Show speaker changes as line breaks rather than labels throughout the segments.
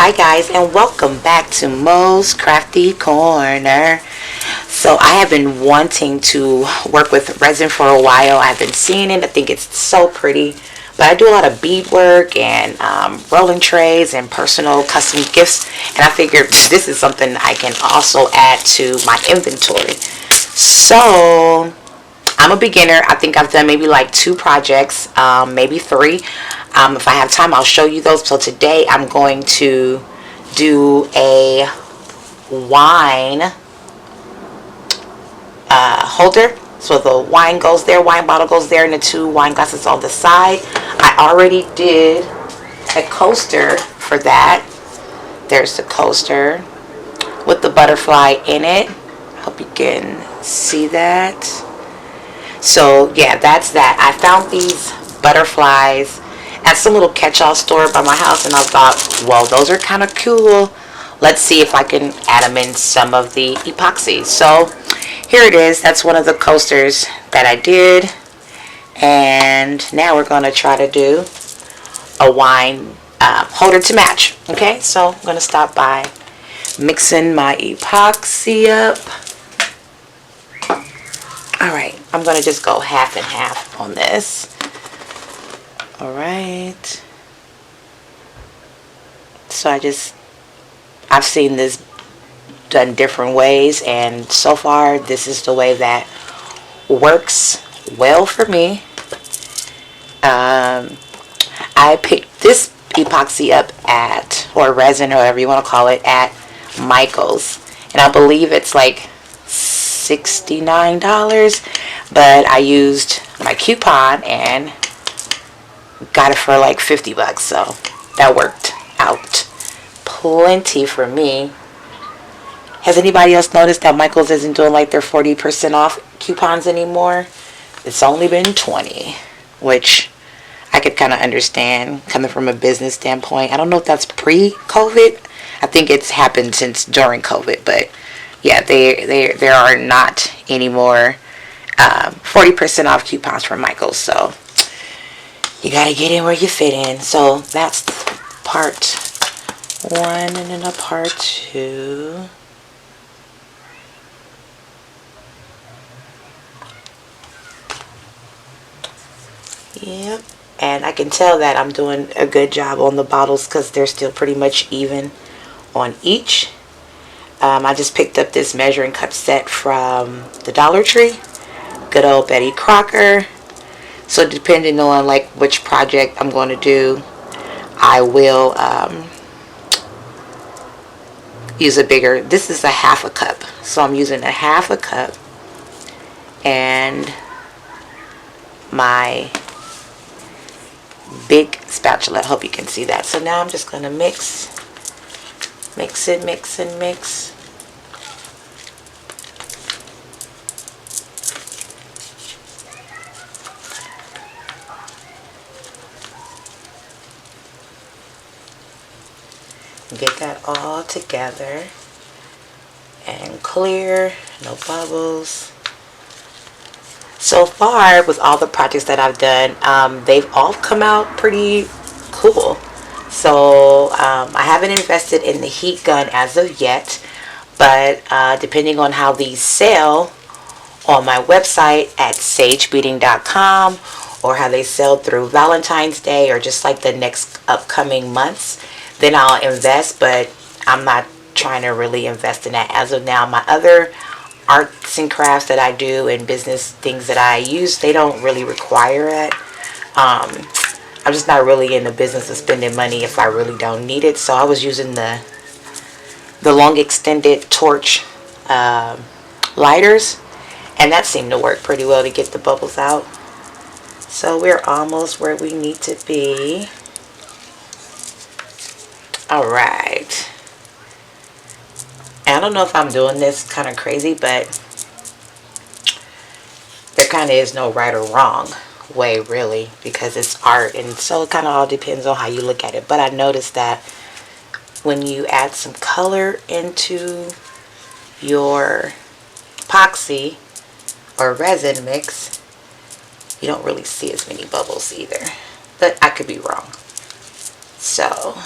Hi guys, and welcome back to Mo's Crafty Corner. So I have been wanting to work with resin for a while. I've been seeing it. I think it's so pretty. But I do a lot of beadwork and rolling trays and personal custom gifts. And I figured this is something I can also add to my inventory. So I'm a beginner. I think I've done maybe like 2 projects, maybe 3. If I have time, I'll show you those. So today I'm going to do a wine holder. So the wine goes there, wine bottle goes there, and the 2 wine glasses on the side. I already did a coaster for that. There's the coaster with the butterfly in it. Hope you can see that. So yeah, that's that. I found these butterflies at some little catch-all store by my house, and I thought, well, those are kind of cool. Let's see if I can add them in some of the epoxy. So here it is. That's one of the coasters that I did. And now we're going to try to do a wine holder to match. Okay, so I'm going to start by mixing my epoxy up. Alright, I'm going to just go half and half on this. Alright. So I've seen this done different ways, and so far this is the way that works well for me. I picked this epoxy up at, or resin, or whatever you want to call it, at Michael's. And I believe it's like $69, but I used my coupon and got it for like 50 bucks, so that worked out plenty for me. Has anybody else noticed that Michael's isn't doing like their 40% off coupons anymore? It's only been 20, which I could kind of understand coming from a business standpoint. I don't know if that's pre-COVID. I think it's happened since during COVID, but yeah, there are not anymore 40% off coupons for Michael's. So you gotta get in where you fit in. So that's part 1, and then a part 2. Yep. And I can tell that I'm doing a good job on the bottles because they're still pretty much even on each. I just picked up this measuring cup set from the Dollar Tree. Good old Betty Crocker. So depending on like which project I'm going to do, I will use a bigger. This is a half a cup, so I'm using a half a cup and my big spatula. I hope you can see that. So now I'm just going to mix and mix. Get that all together and clear, no bubbles. So far with all the projects that I've done, they've all come out pretty cool. So I haven't invested in the heat gun as of yet, but depending on how these sell on my website at sagebeading.com, or how they sell through Valentine's Day or just like the next upcoming months, then I'll invest. But I'm not trying to really invest in that as of now. My other arts and crafts that I do and business things that I use, they don't really require it. I'm just not really in the business of spending money if I really don't need it. So I was using the long extended torch lighters, and that seemed to work pretty well to get the bubbles out. So we're almost where we need to be. Alright. I don't know if I'm doing this kind of crazy, but there kind of is no right or wrong way, really, because it's art, and so it kind of all depends on how you look at it. But I noticed that when you add some color into your epoxy or resin mix, you don't really see as many bubbles either, but I could be wrong. So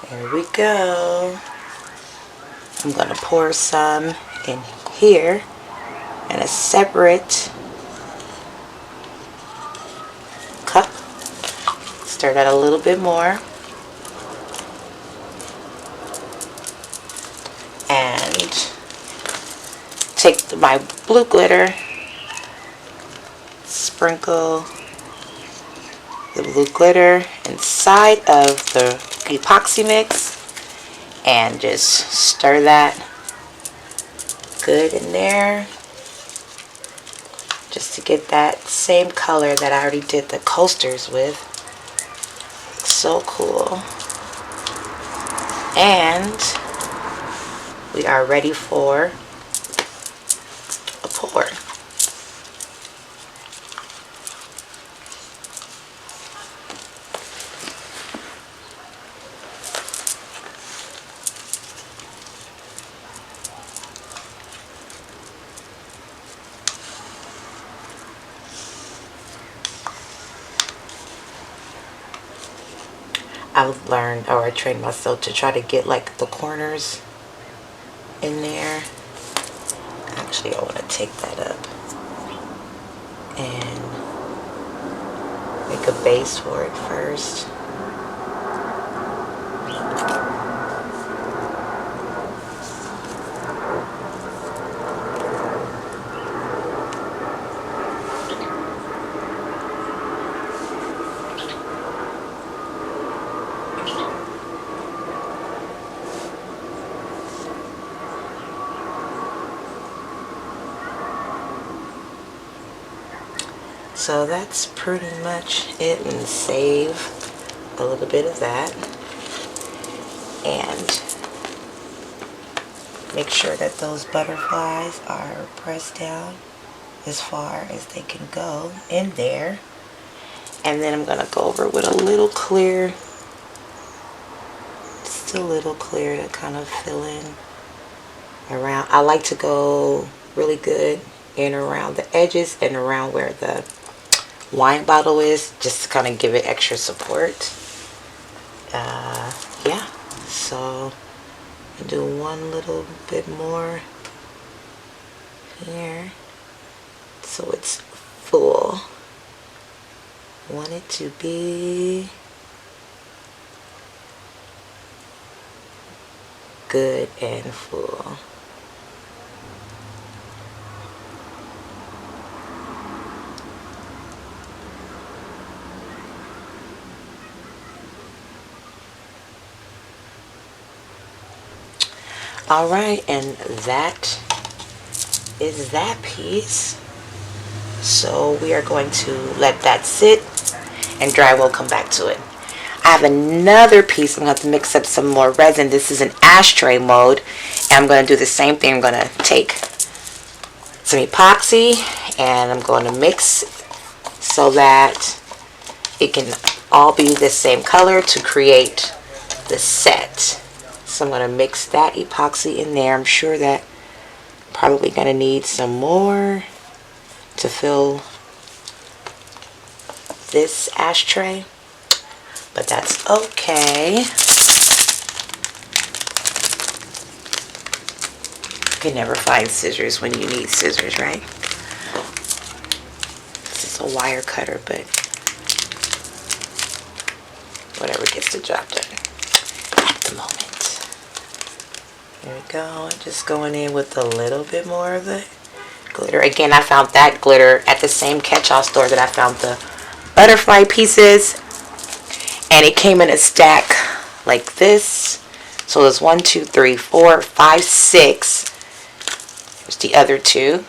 There we go. I'm going to pour some in here in a separate cup. Stir that a little bit more. And take my blue glitter, sprinkle the blue glitter inside of the epoxy mix and just stir that good in there just to get that same color that I already did the coasters with. So cool. And we are ready for a pour. I've learned, or I trained myself to try to get like the corners in there. Actually, I want to take that up and make a base for it first. So that's pretty much it, and save a little bit of that. And make sure that those butterflies are pressed down as far as they can go in there. And then I'm going to go over with a little clear, just a little clear to kind of fill in around. I like to go really good in around the edges and around where the wine bottle is, just to kind of give it extra support. Yeah, so I'll do one little bit more here so it's full. Want it to be good and full. All right, and that is that piece. So we are going to let that sit and dry. We'll come back to it. I have another piece. I'm going to have to mix up some more resin. This is an ashtray mold, and I'm going to do the same thing. I'm going to take some epoxy and I'm going to mix so that it can all be the same color to create the set. So I'm going to mix that epoxy in there. I'm sure that I'm probably going to need some more to fill this ashtray, but that's okay. You can never find scissors when you need scissors, right? This is a wire cutter, but whatever gets the job done at the moment. There we go. Just going in with a little bit more of the glitter. Again, I found that glitter at the same catch-all store that I found the butterfly pieces, and it came in a stack like this. So there's 1, 2, 3, 4, 5, 6. There's the other two,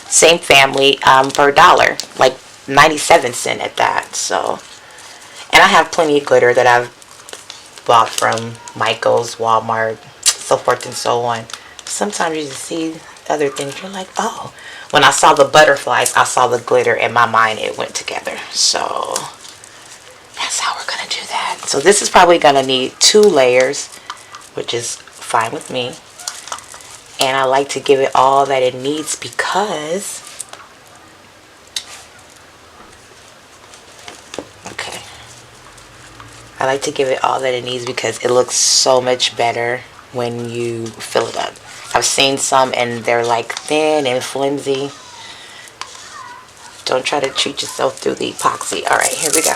same family, for $1, like 97 cents at that. So, and I have plenty of glitter that I've bought from Michael's, Walmart, so forth and so on. Sometimes you just see other things, you're like, oh. When I saw the butterflies, I saw the glitter. In my mind, it went together. So that's how we're going to do that. So this is probably going to need 2 layers, which is fine with me. And I like to give it all that it needs because, okay, I like to give it all that it needs because it looks so much better when you fill it up. I've seen some and they're like thin and flimsy. Don't try to treat yourself through the epoxy. Alright, here we go.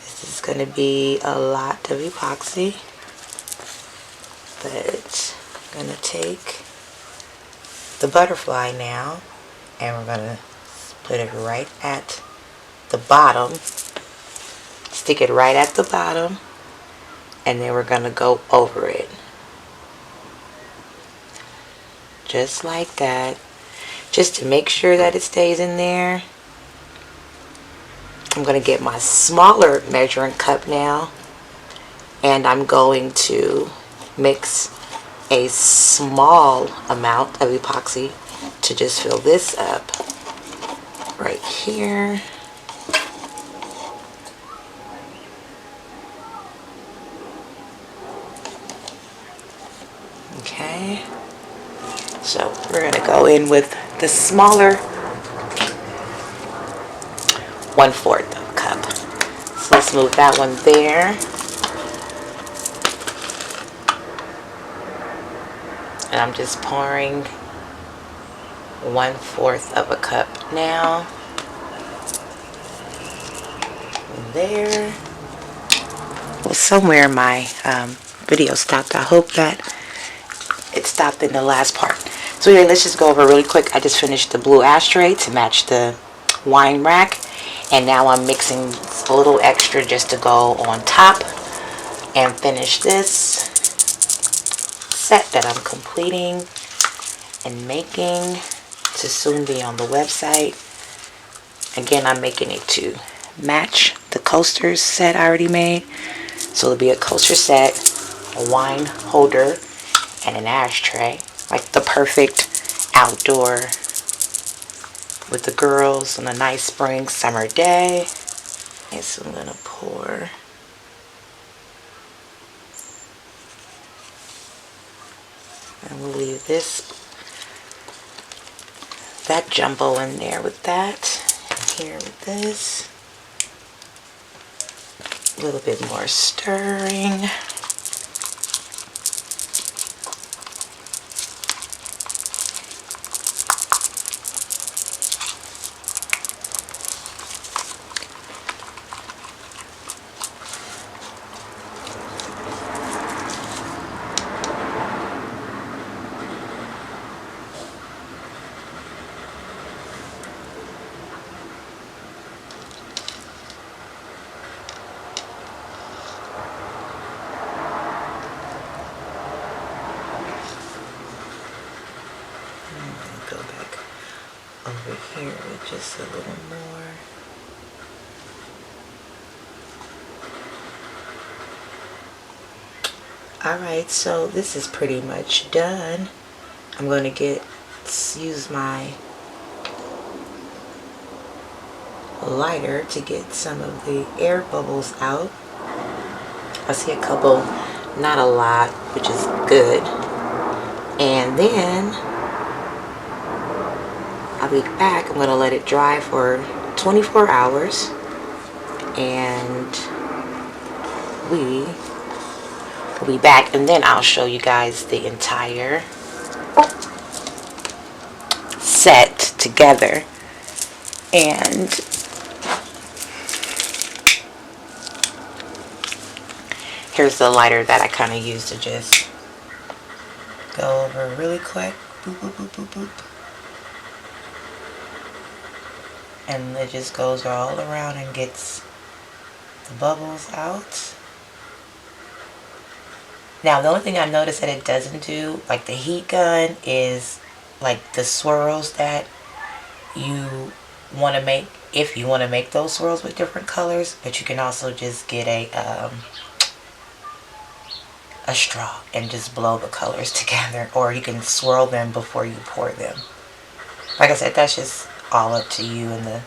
This is going to be a lot of epoxy. But I'm going to take the butterfly now and we're going to put it right at the bottom. Stick it right at the bottom. And then we're going to go over it. Just like that. Just to make sure that it stays in there. I'm going to get my smaller measuring cup now. And I'm going to mix a small amount of epoxy to just fill this up right here. Okay, so we're going to go in with the smaller 1/4 cup. So let's move that one there. And I'm just pouring 1/4 of a cup now. There. Well, somewhere my video stopped. I hope that it stopped in the last part. So here, let's just go over really quick. I just finished the blue ashtray to match the wine rack. And now I'm mixing a little extra just to go on top and finish this set that I'm completing and making to soon be on the website. Again, I'm making it to match the coasters set I already made. So it'll be a coaster set, a wine holder, and an ashtray. Like the perfect outdoor with the girls on a nice spring summer day. And so I'm going to pour and we'll leave that jumbo in there with that. Here with this. A little bit more stirring. Go back over here with just a little more. Alright, so this is pretty much done. I'm going to use my lighter to get some of the air bubbles out. I see a couple, not a lot, which is good. And then I'll be back. I'm going to let it dry for 24 hours. And we will be back. And then I'll show you guys the entire set together. And here's the lighter that I kind of use to just go over really quick. Boop, boop, boop, boop, boop. And it just goes all around and gets the bubbles out. Now, the only thing I noticed that it doesn't do, like the heat gun, is like the swirls that you want to make, if you want to make those swirls with different colors. But you can also just get a straw and just blow the colors together, or you can swirl them before you pour them. Like I said, that's just all up to you and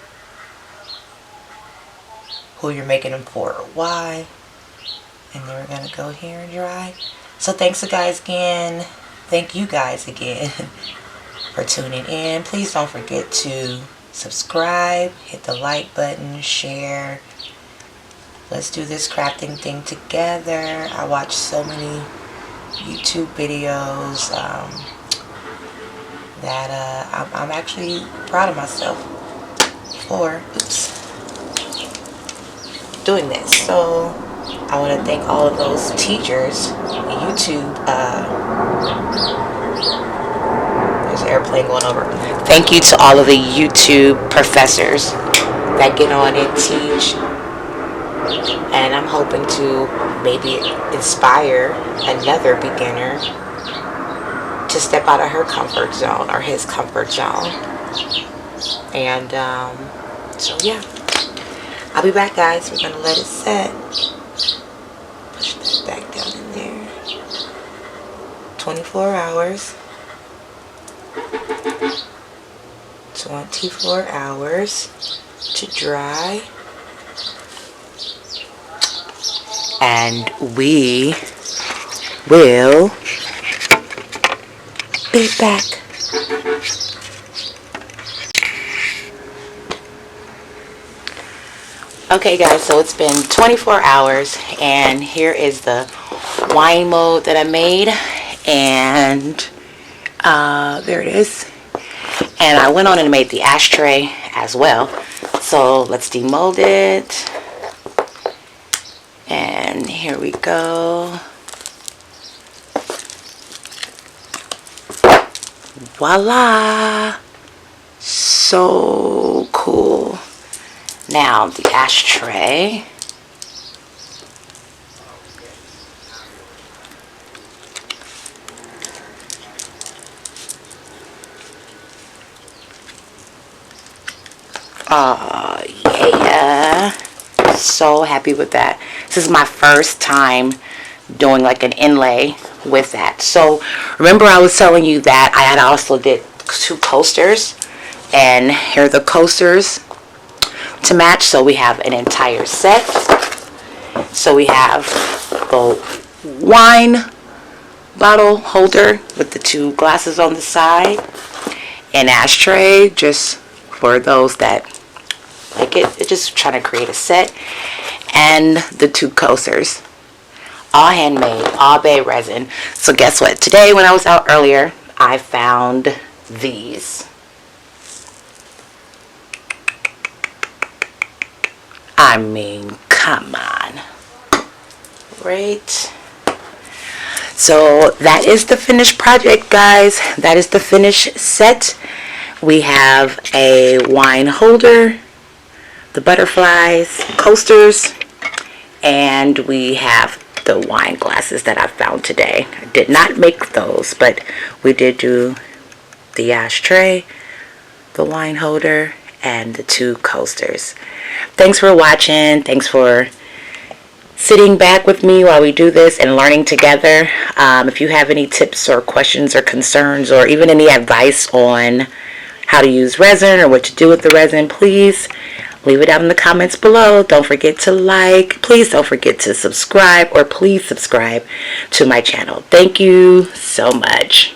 who you're making them for or why. And then we're gonna go here and dry. So thanks guys again. Thank you guys again for tuning in. Please don't forget to subscribe, hit the like button, share, let's do this crafting thing together. I watch so many YouTube videos that I'm actually proud of myself for doing this. So I want to thank all of those teachers, YouTube, there's an airplane going over. Thank you to all of the YouTube professors that get on and teach. And I'm hoping to maybe inspire another beginner to step out of her comfort zone or his comfort zone. And so yeah, I'll be back, guys. We're going to let it set. Push that back down in there. 24 hours. 24 hours to dry. And we will be back. Okay guys, so it's been 24 hours and here is the wine mold that I made, and there it is. And I went on and made the ashtray as well. So let's demold it. And here we go. Voila! So cool. Now the ashtray. Oh yeah. So happy with that. This is my first time doing like an inlay with that. So remember I was telling you that I had also did 2 coasters, and here are the coasters to match. So we have an entire set. So we have the wine bottle holder with the 2 glasses on the side, an ashtray just for those that like it, just trying to create a set, and the 2 coasters, all handmade, all bay resin. So guess what, today when I was out earlier I found these. I mean, come on. Right? So that is the finished project, guys. That is the finished set. We have a wine holder, the butterflies, coasters, and we have the wine glasses that I found today. I did not make those, but we did do the ashtray, the wine holder, and the 2 coasters. Thanks for watching. Thanks for sitting back with me while we do this and learning together. If you have any tips or questions or concerns, or even any advice on how to use resin or what to do with the resin, please leave it down in the comments below. Don't forget to like. Please don't forget to subscribe, or please subscribe to my channel. Thank you so much.